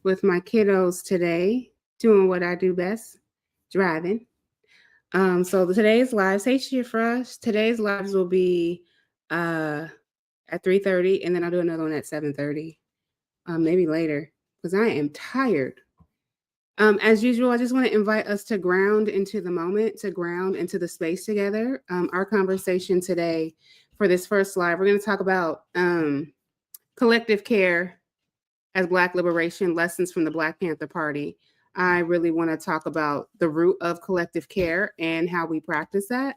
with my kiddos today, doing what I do best, driving. So today's lives, hey Shifra, today's lives will be at 3:30, and then I'll do another one at 7:30, maybe later, because I am tired. As usual, I just want to invite us to ground into the moment, to ground into the space together. Our conversation today for this first live, we're going to talk about collective care as Black liberation, lessons from the Black Panther Party. I really want to talk about the root of collective care and how we practice that,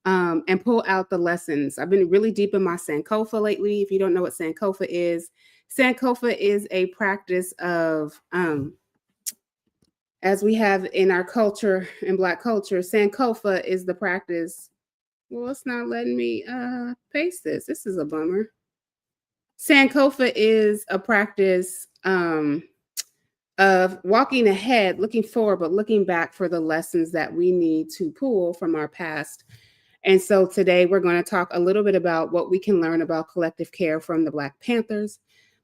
and pull out the lessons. I've been really deep in my Sankofa lately. If you don't know what Sankofa is a practice of, as we have in our culture, in Black culture, Sankofa is the practice. Well, it's not letting me paste this. This is a bummer. Sankofa is a practice of walking ahead, looking forward, but looking back for the lessons that we need to pull from our past. And so today we're going to talk a little bit about what we can learn about collective care from the Black Panthers.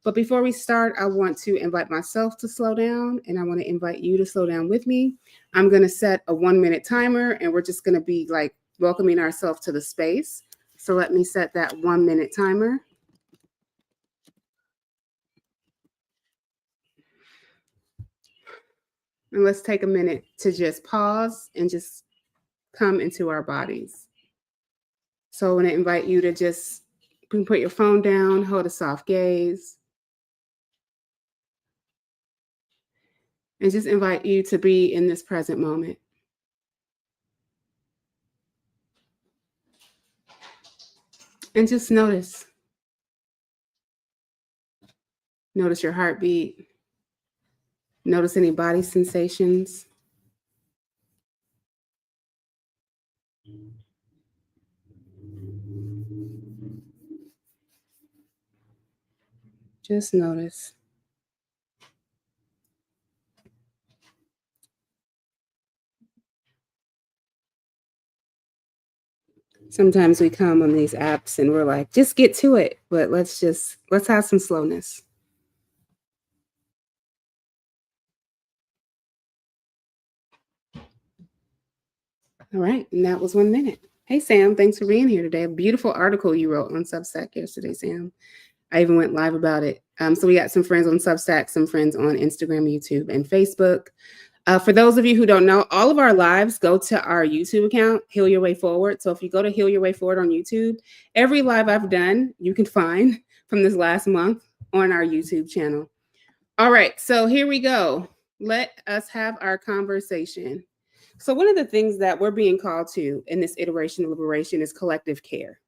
But before we start, I want to invite myself to slow down, and I want to invite you to slow down with me. I'm going to set a 1-minute timer, and we're just going to be like welcoming ourselves to the space. So let me set that 1-minute timer. And let's take a minute to just pause and just come into our bodies. So I want to invite you to just put your phone down, hold a soft gaze, and just invite you to be in this present moment. And just notice. Notice your heartbeat. Notice any body sensations. Just notice. Sometimes we come on these apps and we're like, just get to it. But let's have some slowness. All right. And that was 1 minute. Hey, Sam, thanks for being here today. A beautiful article you wrote on Substack yesterday, Sam. I even went live about it. So we got some friends on Substack, some friends on Instagram, YouTube, and Facebook. For those of you who don't know, all of our lives go to our YouTube account, Heal Your Way Forward. So if you go to Heal Your Way Forward on YouTube, every live I've done, you can find from this last month on our YouTube channel. All right, so here we go. Let us have our conversation. So one of the things that we're being called to in this iteration of liberation is collective care,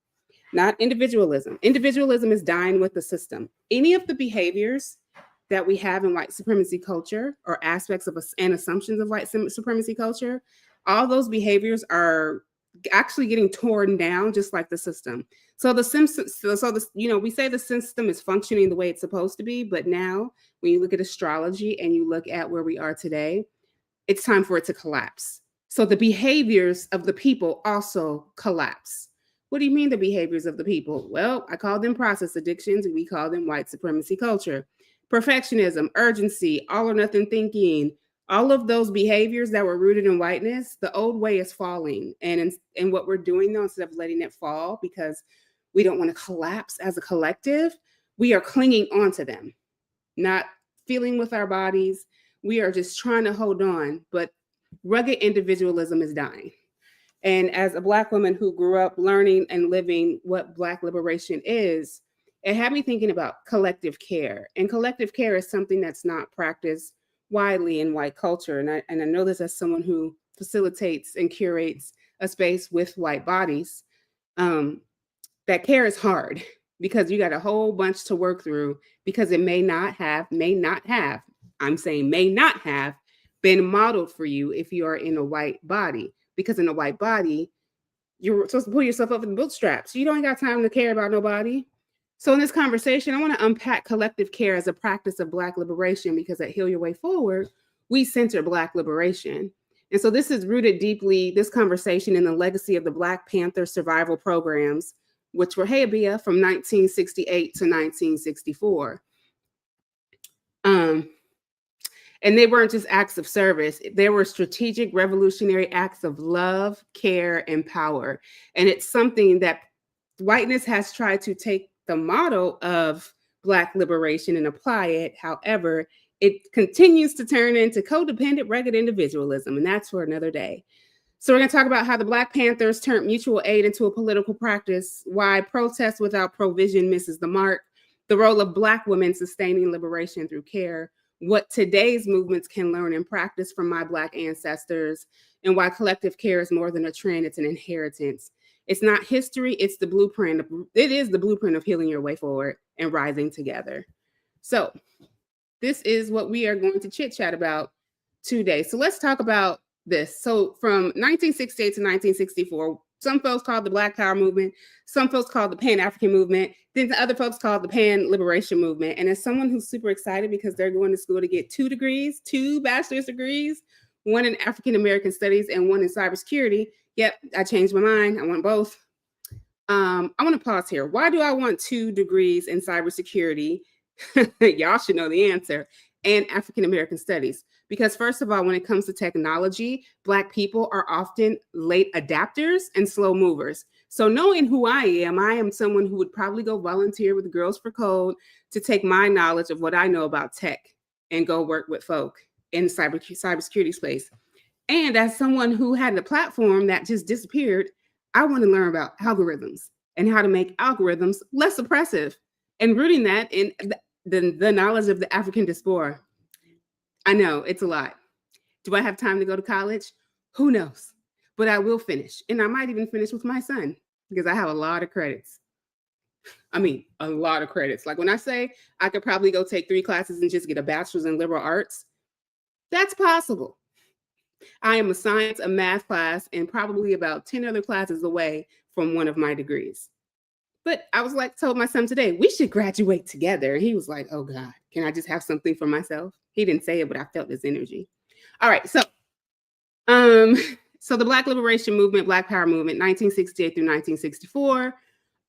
not individualism. Individualism is dying with the system. Any of the behaviors that we have in white supremacy culture or aspects of us and assumptions of white supremacy culture, all those behaviors are actually getting torn down just like the system. So we say the system is functioning the way it's supposed to be, but now when you look at astrology and you look at where we are today, it's time for it to collapse. So the behaviors of the people also collapse. What do you mean the behaviors of the people? Well, I call them process addictions, and we call them white supremacy culture. Perfectionism, urgency, all or nothing thinking, all of those behaviors that were rooted in whiteness, the old way is falling. And what we're doing though, instead of letting it fall because we don't want to collapse as a collective, we are clinging on to them, not feeling with our bodies. We are just trying to hold on, but rugged individualism is dying. And as a Black woman who grew up learning and living what Black liberation is, it had me thinking about collective care. And collective care is something that's not practiced widely in white culture. And I know this as someone who facilitates and curates a space with white bodies. That care is hard because you got a whole bunch to work through because it may not have been modeled for you if you are in a white body. Because in a white body, you're supposed to pull yourself up in the bootstraps. You don't got time to care about nobody. So in this conversation, I want to unpack collective care as a practice of Black liberation, because at Heal Your Way Forward, we center Black liberation. And so this is rooted deeply, this conversation, in the legacy of the Black Panther survival programs, which were Abia from 1968 to 1964. And they weren't just acts of service. They were strategic revolutionary acts of love, care, and power. And it's something that whiteness has tried to take the model of Black liberation and apply it. However, it continues to turn into codependent, rugged individualism, and that's for another day. So we're going to talk about how the Black Panthers turned mutual aid into a political practice, why protest without provision misses the mark, the role of Black women sustaining liberation through care, what today's movements can learn and practice from my Black ancestors, and why collective care is more than a trend, it's an inheritance. It's not history, it's the blueprint. It is the blueprint of healing your way forward and rising together. So this is what we are going to chit chat about today. So let's talk about this. So from 1968 to 1964, some folks called the Black Power movement, some folks called the Pan-African movement, then the other folks called the Pan-Liberation movement. And as someone who's super excited because they're going to school to get 2 degrees, 2 bachelor's degrees, one in African American studies and one in cybersecurity. Yep, I changed my mind. I want both. I want to pause here. Why do I want 2 degrees in cybersecurity? Y'all should know the answer. And African American studies. Because first of all, when it comes to technology, Black people are often late adapters and slow movers. So knowing who I am someone who would probably go volunteer with Girls for Code to take my knowledge of what I know about tech and go work with folk in the cybersecurity space. And as someone who had a platform that just disappeared, I want to learn about algorithms and how to make algorithms less oppressive and rooting that in the knowledge of the African diaspora. I know it's a lot. Do I have time to go to college? Who knows? But I will finish. And I might even finish with my son because I have a lot of credits. I mean, a lot of credits. Like when I say I could probably go take 3 classes and just get a bachelor's in liberal arts, that's possible. I am a science, a math class, and probably about 10 other classes away from one of my degrees. But I was like, told my son today, we should graduate together. And he was like, oh God, can I just have something for myself? He didn't say it, but I felt his energy. All right, so the Black Liberation Movement, Black Power Movement, 1968 through 1964.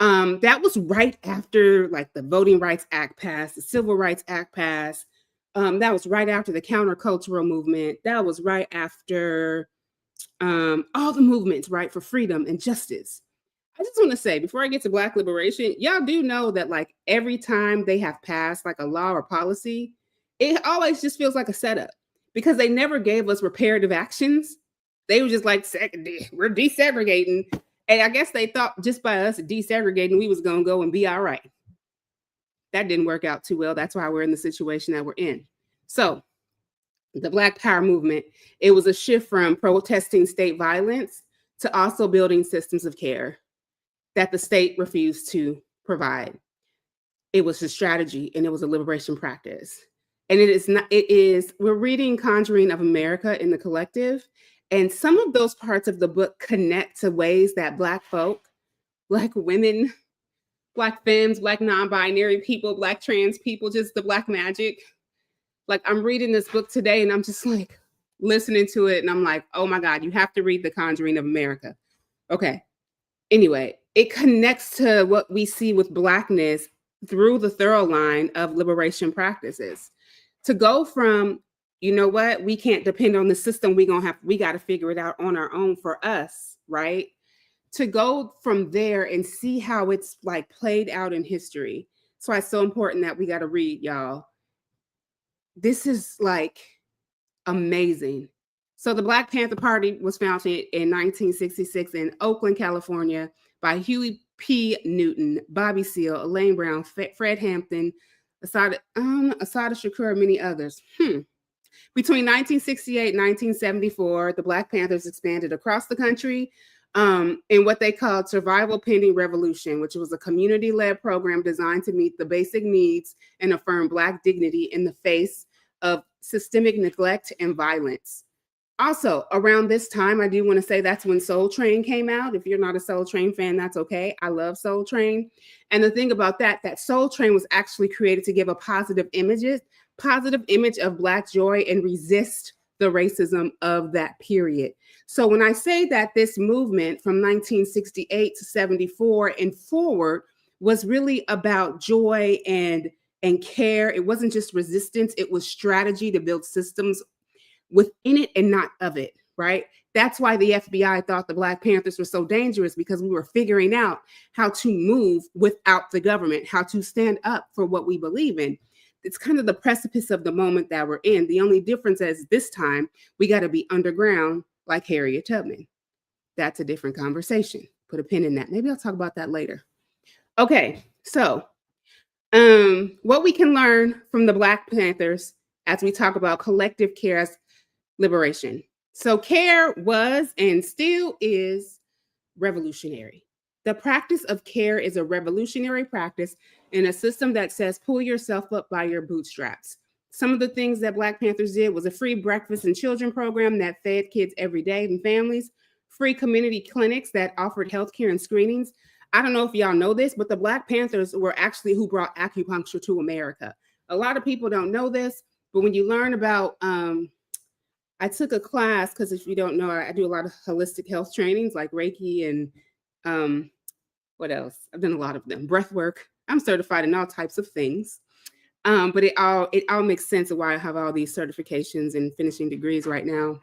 That was right after like the Voting Rights Act passed, the Civil Rights Act passed. That was right after the countercultural movement. That was right after all the movements, right, for freedom and justice. I just want to say, before I get to Black liberation, y'all do know that like every time they have passed like a law or policy, it always just feels like a setup because they never gave us reparative actions. They were just like, we're desegregating. And I guess they thought just by us desegregating, we was going to go and be all right. That didn't work out too well. That's why we're in the situation that we're in. So the Black Power movement, it was a shift from protesting state violence to also building systems of care that the state refused to provide. It was a strategy and it was a liberation practice. And we're reading Conjuring of America in the collective. And some of those parts of the book connect to ways that Black folk, Black women, Black femmes, Black non-binary people, Black trans people, just the Black magic. Like I'm reading this book today and I'm just like listening to it and I'm like, oh my God, you have to read The Conjuring of America. Okay. Anyway, it connects to what we see with Blackness through the thorough line of liberation practices. To go from, you know what, we can't depend on the system, we got to figure it out on our own for us, right? To go from there and see how it's like played out in history. That's why it's so important that we got to read, y'all. This is like amazing. So the Black Panther Party was founded in 1966 in Oakland, California by Huey P. Newton, Bobby Seale, Elaine Brown, Fred Hampton, Assata Shakur, and many others. Between 1968 and 1974, the Black Panthers expanded across the country in what they called Survival Pending Revolution, which was a community-led program designed to meet the basic needs and affirm Black dignity in the face of systemic neglect and violence. Also, around this time, I do want to say that's when Soul Train came out. If you're not a Soul Train fan, that's okay. I love Soul Train. And the thing about that Soul Train was actually created to give a positive image of Black joy and resist the racism of that period. So when I say that this movement from 1968 to 74 and forward was really about joy and and care. It wasn't just resistance, it was strategy to build systems within it and not of it, right? That's why the FBI thought the Black Panthers were so dangerous, because we were figuring out how to move without the government, how to stand up for what we believe in. It's kind of the precipice of the moment that we're in. The only difference is this time we got to be underground like Harriet Tubman. That's a different conversation. Put a pin in that. Maybe I'll talk about that later. Okay, so what we can learn from the Black Panthers as we talk about collective care as liberation. So care was and still is revolutionary. The practice of care is a revolutionary practice in a system that says pull yourself up by your bootstraps. Some of the things that Black Panthers did was a free breakfast and children program that fed kids every day and families, free community clinics that offered healthcare and screenings. I don't know if y'all know this, but the Black Panthers were actually who brought acupuncture to America. A lot of people don't know this, but when you learn about, I took a class, because if you don't know, I do a lot of holistic health trainings like Reiki and what else? I've done a lot of them. Breath work. I'm certified in all types of things. But it all makes sense of why I have all these certifications and finishing degrees right now.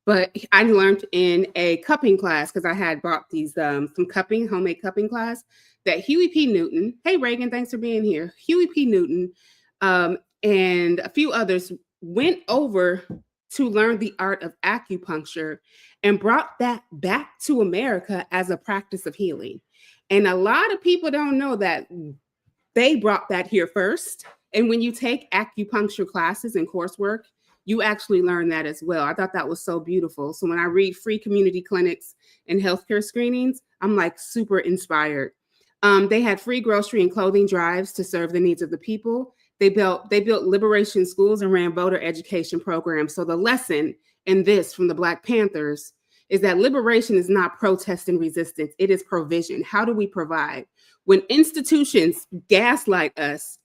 But I learned in a cupping class, because I had bought these some cupping, homemade cupping class, that Huey P. Newton, hey Reagan, thanks for being here. Huey P. Newton and a few others went over to learn the art of acupuncture and brought that back to America as a practice of healing. And a lot of people don't know that they brought that here first. And when you take acupuncture classes and coursework, you actually learn that as well. I thought that was so beautiful. So when I read free community clinics and healthcare screenings, I'm like super inspired. They had free grocery and clothing drives to serve the needs of the people. They built liberation schools and ran voter education programs. So the lesson in this from the Black Panthers is that liberation is not protest and resistance. It is provision. How do we provide? When institutions gaslight us,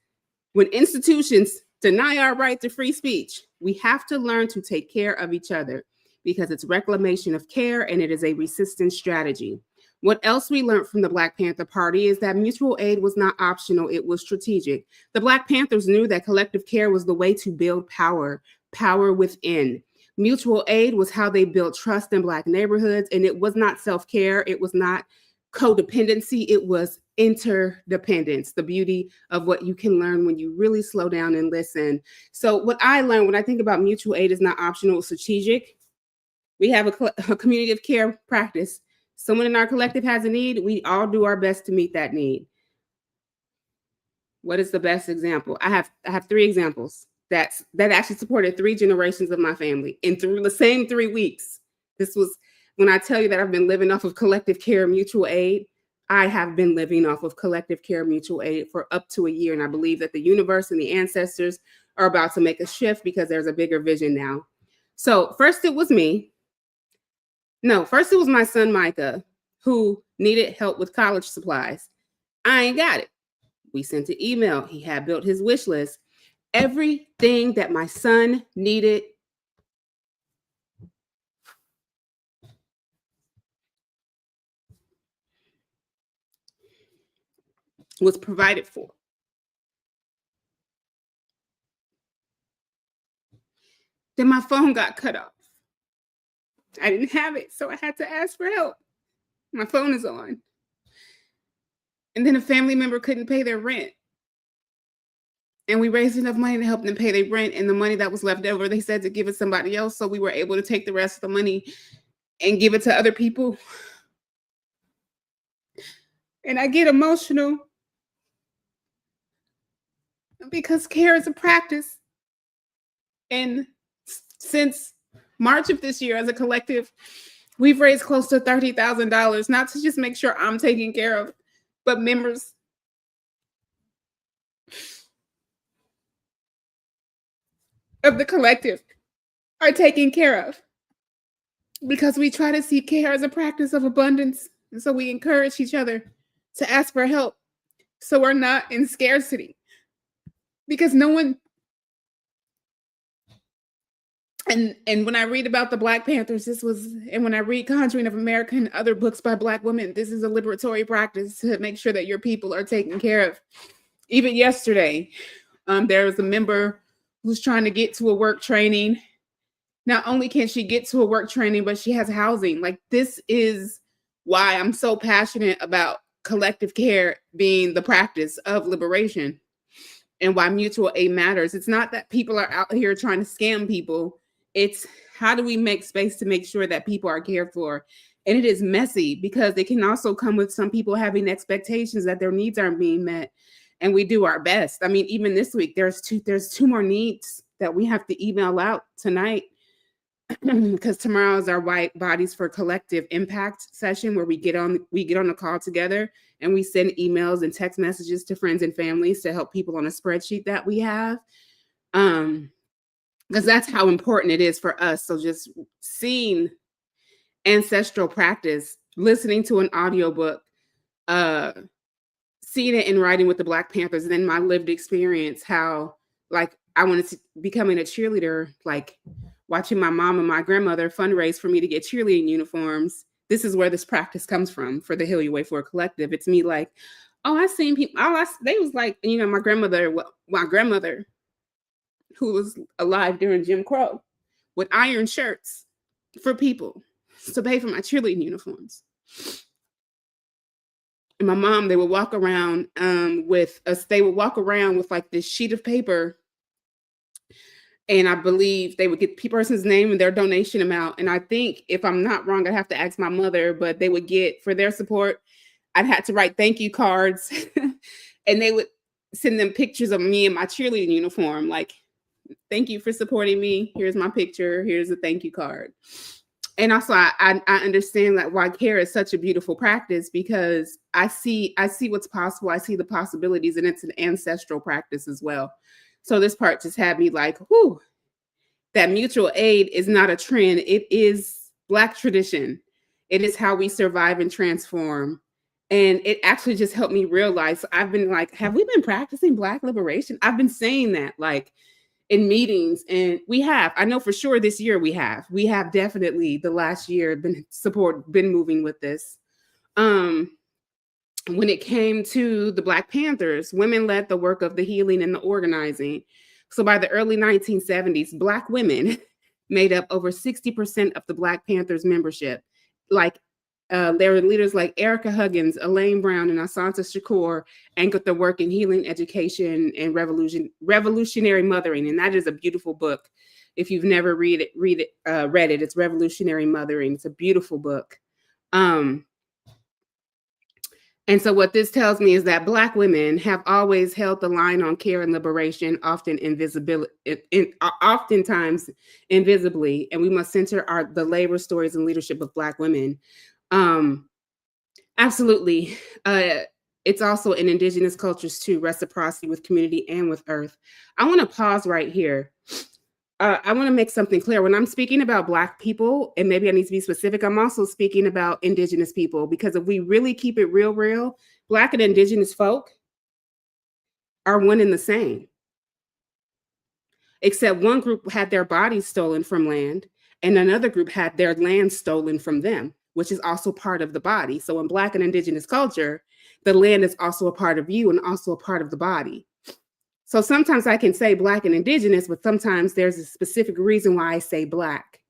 when institutions deny our right to free speech, we have to learn to take care of each other, because it's reclamation of care and it is a resistance strategy. What else we learned from the Black Panther Party is that mutual aid was not optional, it was strategic. The Black Panthers knew that collective care was the way to build power within. Mutual aid was how they built trust in Black neighborhoods, and it was not self-care, it was not codependency, it was interdependence, the beauty of what you can learn when you really slow down and listen. So what I learned when I think about mutual aid is not optional, it's strategic. We have a community of care practice. Someone in our collective has a need, we all do our best to meet that need. What is the best example? I have 3 examples that actually supported 3 generations of my family in through the same 3 weeks. This was when I tell you that I've been living off of collective care mutual aid. I have been living off of collective care mutual aid for up to a year. And I believe that the universe and the ancestors are about to make a shift, because there's a bigger vision now. So first it was me. No, first it was my son, Micah, who needed help with college supplies. I ain't got it. We sent an email. He had built his wish list. Everything that my son needed was provided for. Then my phone got cut off. I didn't have it, so I had to ask for help. My phone is on. And then a family member couldn't pay their rent. And we raised enough money to help them pay their rent. And the money that was left over, they said to give it to somebody else. So we were able to take the rest of the money and give it to other people. And I get emotional because care is a practice. And since March of this year, as a collective, we've raised close to $30,000, not to just make sure I'm taken care of, but members of the collective are taken care of, because we try to see care as a practice of abundance. And so we encourage each other to ask for help, so we're not in scarcity, because no one. And when I read about the Black Panthers, and when I read Conjuring of America and other books by Black women, this is a liberatory practice to make sure that your people are taken care of. Even yesterday, there was a member who's trying to get to a work training. Not only can she get to a work training, but she has housing. Like, this is why I'm so passionate about collective care being the practice of liberation, and why mutual aid matters. It's not that people are out here trying to scam people. It's how do we make space to make sure that people are cared for? And it is messy because it can also come with some people having expectations that their needs aren't being met. And we do our best. I mean, even this week, there's two more needs that we have to email out tonight, because tomorrow is our White Bodies for Collective Impact session, where we get on the call together and we send emails and text messages to friends and families to help people on a spreadsheet that we have, because that's how important it is for us. So just seeing ancestral practice, listening to an audiobook, seeing it in writing with the Black Panthers, and then my lived experience, how like I wanted to becoming a cheerleader, like watching my mom and my grandmother fundraise for me to get cheerleading uniforms. This is where this practice comes from for the Heal Your Way for a Collective. It's me like, oh, I seen people. They was like, you know, my grandmother, who was alive during Jim Crow, would iron shirts for people to pay for my cheerleading uniforms. And my mom, they would walk around with like this sheet of paper. And I believe they would get the person's name and their donation amount. And I think, if I'm not wrong, I'd have to ask my mother, but they would get, for their support, I'd had to write thank you cards. And they would send them pictures of me in my cheerleading uniform. Like, thank you for supporting me. Here's my picture. Here's a thank you card. And also, I understand that why care is such a beautiful practice, because I see what's possible. I see the possibilities, and it's an ancestral practice as well. So this part just had me like, whoo, that mutual aid is not a trend. It is Black tradition. It is how we survive and transform. And it actually just helped me realize, I've been like, have we been practicing Black liberation? I've been saying that like in meetings, and we have. I know for sure this year we have. We have definitely the last year been moving with this. When it came to the Black Panthers, women led the work of the healing and the organizing. So by the early 1970s, Black women made up over 60% of the Black Panthers membership. Like, there were leaders like Ericka Huggins, Elaine Brown, and Asanta Shakur anchored the work in healing, education, and revolutionary mothering. And that is a beautiful book. If you've never read it, it's Revolutionary Mothering. It's a beautiful book. And so what this tells me is that Black women have always held the line on care and liberation, oftentimes invisibly, and we must center the labor stories and leadership of Black women. Absolutely. It's also in Indigenous cultures too, reciprocity with community and with earth. I want to pause right here. I want to make something clear. When I'm speaking about Black people, and maybe I need to be specific, I'm also speaking about Indigenous people, because if we really keep it real, Black and Indigenous folk are one and the same. Except one group had their bodies stolen from land, and another group had their land stolen from them, which is also part of the body. So in Black and Indigenous culture, the land is also a part of you and also a part of the body. So sometimes I can say Black and Indigenous, but sometimes there's a specific reason why I say Black.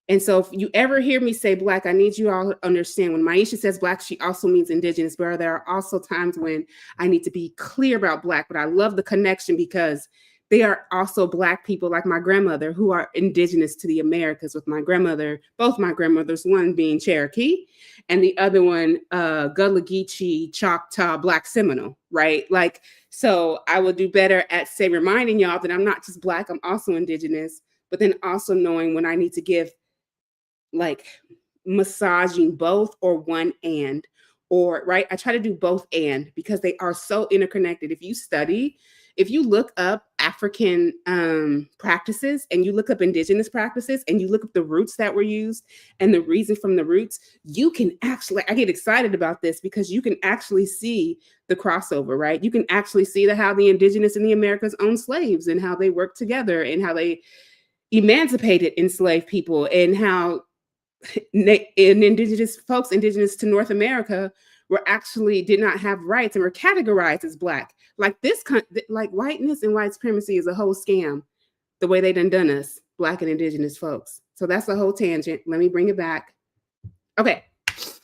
And so if you ever hear me say Black, I need you all to understand, when Maisha says Black, she also means Indigenous, but there are also times when I need to be clear about Black. But I love the connection, because they are also Black people like my grandmother, who are Indigenous to the Americas. With my grandmother, both my grandmothers, one being Cherokee and the other one Gullah Geechee, Choctaw, Black Seminole, right? Like, so I will do better at reminding y'all that I'm not just Black, I'm also Indigenous, but then also knowing when I need to give, like, massaging both or one and, or, right? I try to do both and, because they are so interconnected. If you look up African practices, and you look up Indigenous practices, and you look up the roots that were used and the reason from the roots, you can actually, I get excited about this, because you can actually see the crossover, right? You can actually see how the Indigenous in the Americas owned slaves, and how they worked together, and how they emancipated enslaved people, and how Indigenous folks, Indigenous to North America, were actually did not have rights and were categorized as Black. Like like whiteness and white supremacy is a whole scam, the way they done us, Black and Indigenous folks. So that's a whole tangent. Let me bring it back. Okay,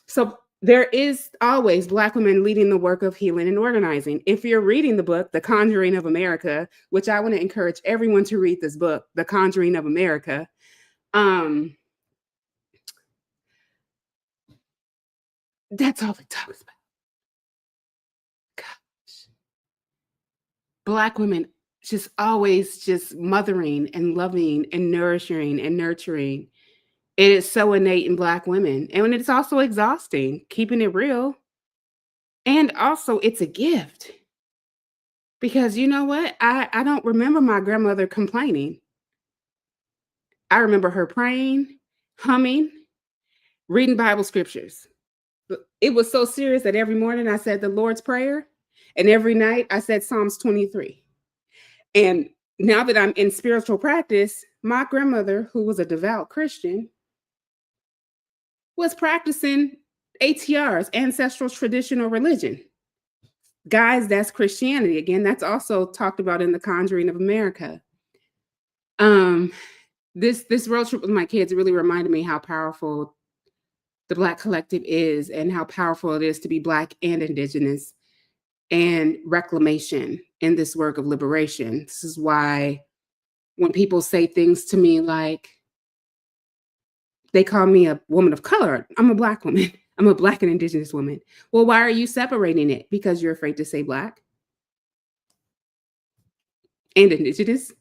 so there is always Black women leading the work of healing and organizing. If you're reading the book, The Conjuring of America, which I want to encourage everyone to read this book, The Conjuring of America, that's all it talks about. Gosh. Black women just always just mothering and loving and nourishing and nurturing. It is so innate in Black women. And it's also exhausting, keeping it real. And also, it's a gift. Because you know what? I don't remember my grandmother complaining. I remember her praying, humming, reading Bible scriptures. It was so serious that every morning I said the Lord's Prayer, and every night I said Psalms 23. And now that I'm in spiritual practice, my grandmother, who was a devout Christian, was practicing ATRs, ancestral traditional religion. Guys, that's Christianity. Again, that's also talked about in The Conjuring of America. This road trip with my kids really reminded me how powerful the Black collective is and how powerful it is to be Black and Indigenous and reclamation in this work of liberation. This is why when people say things to me like, they call me a woman of color, I'm a Black woman. I'm a Black and Indigenous woman. Well, why are you separating it? Because you're afraid to say Black and Indigenous.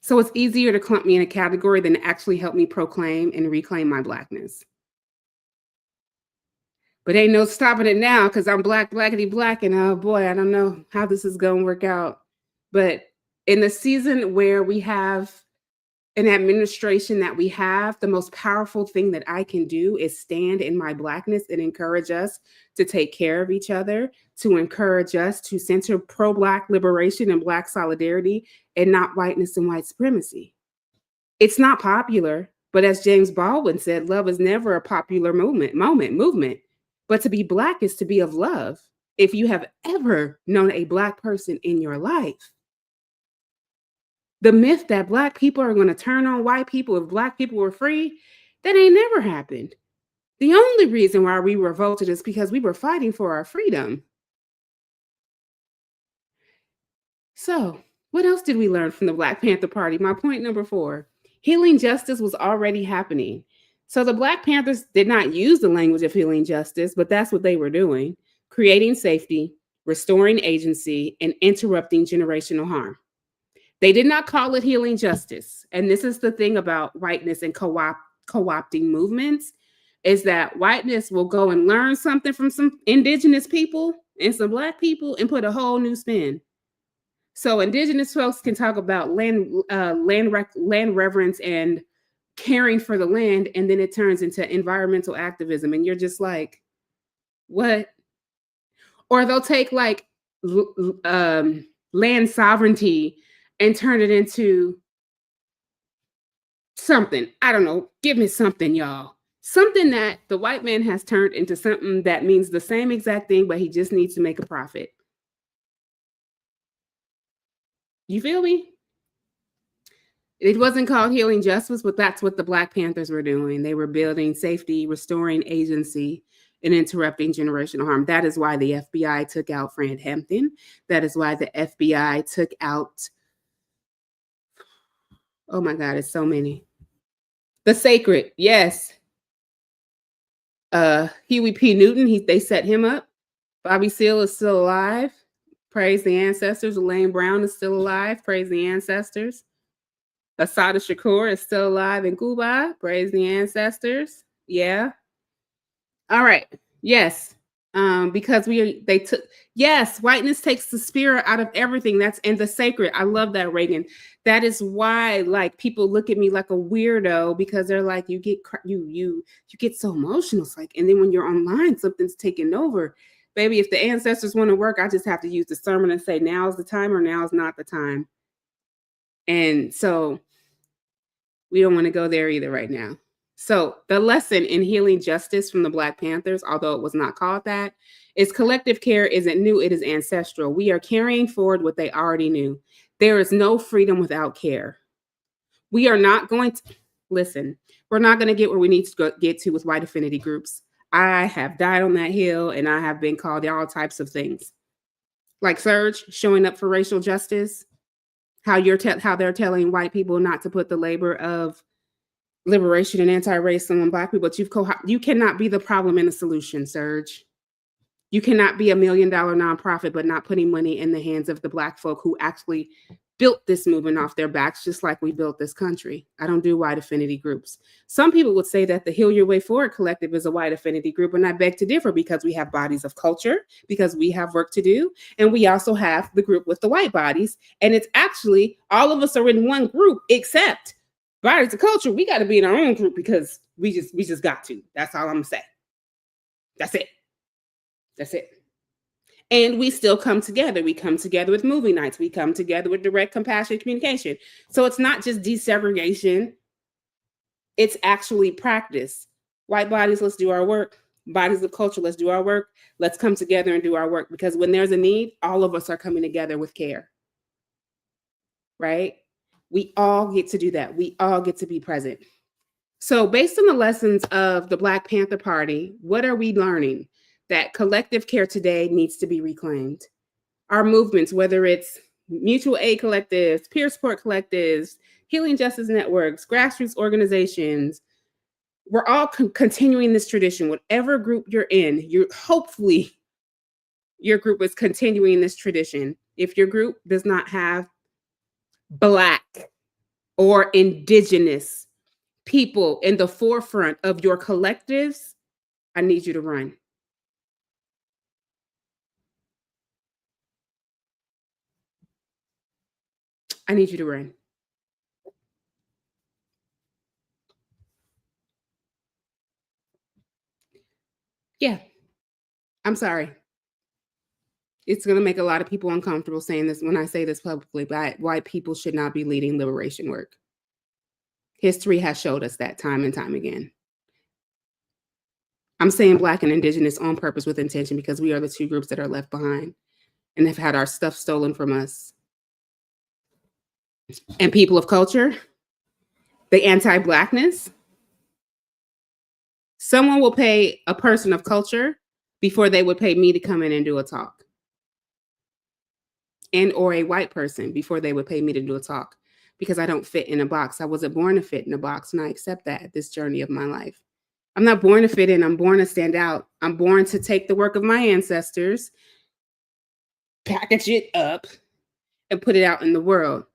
So it's easier to clump me in a category than to actually help me proclaim and reclaim my Blackness. But ain't no stopping it now because I'm Black, Blackity Black, and oh boy, I don't know how this is going to work out. But in the season where we have an administration that we have, the most powerful thing that I can do is stand in my Blackness and encourage us to take care of each other, to encourage us to center pro-Black liberation and Black solidarity and not whiteness and white supremacy. It's not popular, but as James Baldwin said, love is never a popular movement. But to be Black is to be of love. If you have ever known a Black person in your life, the myth that Black people are going to turn on white people if Black people were free, that ain't never happened. The only reason why we revolted is because we were fighting for our freedom. So, what else did we learn from the Black Panther Party? My point number 4, healing justice was already happening. So the Black Panthers did not use the language of healing justice, but that's what they were doing, creating safety, restoring agency, and interrupting generational harm. They did not call it healing justice. And this is the thing about whiteness and co-opting movements, is that whiteness will go and learn something from some Indigenous people and some Black people and put a whole new spin. So Indigenous folks can talk about land reverence and caring for the land, and then it turns into environmental activism. And you're just like, what? Or they'll take like land sovereignty and turn it into something. I don't know. Give me something, y'all. Something that the white man has turned into something that means the same exact thing, but he just needs to make a profit. You feel me? It wasn't called healing justice, but that's what the Black Panthers were doing. They were building safety, restoring agency, and interrupting generational harm. That is why the FBI took out Fred Hampton. That is why the FBI took out, oh my God, it's so many. The Sacred, yes. Huey P. Newton, they set him up. Bobby Seale is still alive. Praise the ancestors. Elaine Brown is still alive. Praise the ancestors. Assata Shakur is still alive in Cuba. Praise the ancestors. Yeah. All right. Yes. Because yes, whiteness takes the spirit out of everything. That's in the sacred. I love that, Reagan. That is why, like, people look at me like a weirdo, because they're like, you get so emotional. It's like, and then when you're online, something's taking over. Baby, if the ancestors want to work, I just have to use the sermon and say, now's the time or now's not the time. And so we don't want to go there either right now. So the lesson in healing justice from the Black Panthers, although it was not called that, is collective care isn't new, it is ancestral. We are carrying forward what they already knew. There is no freedom without care. We are not going to, listen, we're not going to get where we need to get to with white affinity groups. I have died on that hill and I have been called all types of things. Like Serge showing up for racial justice, how they're telling white people not to put the labor of liberation and anti-racism on Black people, but you cannot be the problem and the solution, Serge. You cannot be $1 million nonprofit, but not putting money in the hands of the Black folk who actually built this movement off their backs, just like we built this country. I don't do white affinity groups. Some people would say that the Heal Your Way Forward Collective is a white affinity group, and I beg to differ because we have bodies of culture, because we have work to do, and we also have the group with the white bodies, and it's actually all of us are in one group except bodies of culture. We got to be in our own group because we just got to. That's all I'm gonna say. That's it. That's it. And we still come together. We come together with movie nights. We come together with direct compassionate communication. So it's not just desegregation. It's actually practice. White bodies, let's do our work. Bodies of culture, let's do our work. Let's come together and do our work, because when there's a need, all of us are coming together with care. Right? We all get to do that. We all get to be present. So based on the lessons of the Black Panther Party, what are we learning? That collective care today needs to be reclaimed. Our movements, whether it's mutual aid collectives, peer support collectives, healing justice networks, grassroots organizations, we're all continuing this tradition. Whatever group you're in, hopefully your group is continuing this tradition. If your group does not have Black or Indigenous people in the forefront of your collectives, I need you to run. I need you to run. Yeah, I'm sorry. It's going to make a lot of people uncomfortable saying this when I say this publicly, but white people should not be leading liberation work. History has showed us that time and time again. I'm saying Black and Indigenous on purpose with intention, because we are the two groups that are left behind and have had our stuff stolen from us. And people of culture, the anti-Blackness, someone will pay a person of culture before they would pay me to come in and do a talk. And or a white person before they would pay me to do a talk, because I don't fit in a box. I wasn't born to fit in a box, and I accept that at this journey of my life. I'm not born to fit in. I'm born to stand out. I'm born to take the work of my ancestors, package it up, and put it out in the world.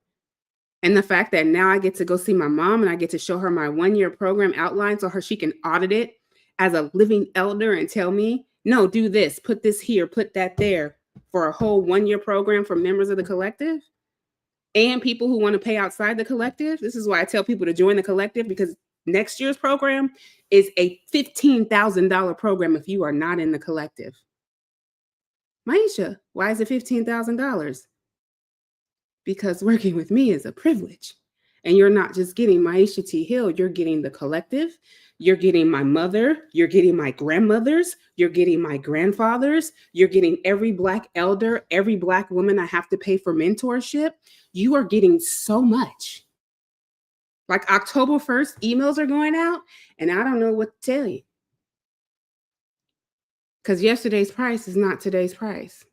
And the fact that now I get to go see my mom and I get to show her my 1-year program outline so she can audit it as a living elder and tell me, no, do this, put this here, put that there, for a whole 1-year program for members of the collective and people who want to pay outside the collective. This is why I tell people to join the collective, because next year's program is a $15,000 program if you are not in the collective. Maisha, why is it $15,000? Because working with me is a privilege. And you're not just getting Maisha T. Hill, you're getting the collective, you're getting my mother, you're getting my grandmothers, you're getting my grandfathers, you're getting every Black elder, every Black woman I have to pay for mentorship. You are getting so much. Like October 1st, emails are going out, and I don't know what to tell you. Because yesterday's price is not today's price.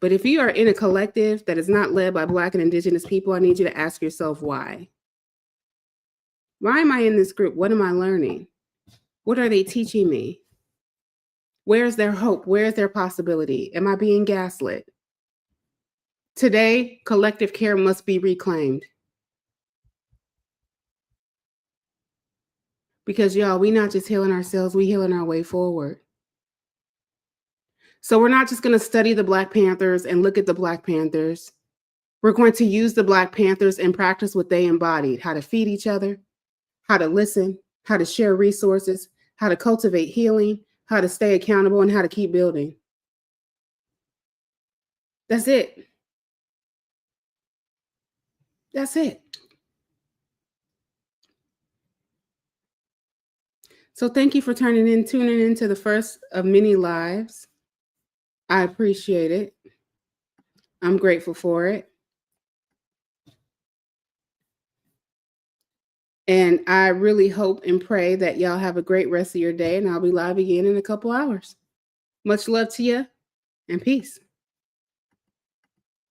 But if you are in a collective that is not led by Black and Indigenous people, I need you to ask yourself why. Why am I in this group? What am I learning? What are they teaching me? Where's their hope? Where's their possibility? Am I being gaslit? Today, collective care must be reclaimed. Because y'all, we not just healing ourselves, we healing our way forward. So we're not just going to study the Black Panthers and look at the Black Panthers. We're going to use the Black Panthers and practice what they embodied: how to feed each other, how to listen, how to share resources, how to cultivate healing, how to stay accountable, and how to keep building. That's it. That's it. So thank you for tuning into the first of many lives. I appreciate it. I'm grateful for it. And I really hope and pray that y'all have a great rest of your day, and I'll be live again in a couple hours. Much love to you, and peace.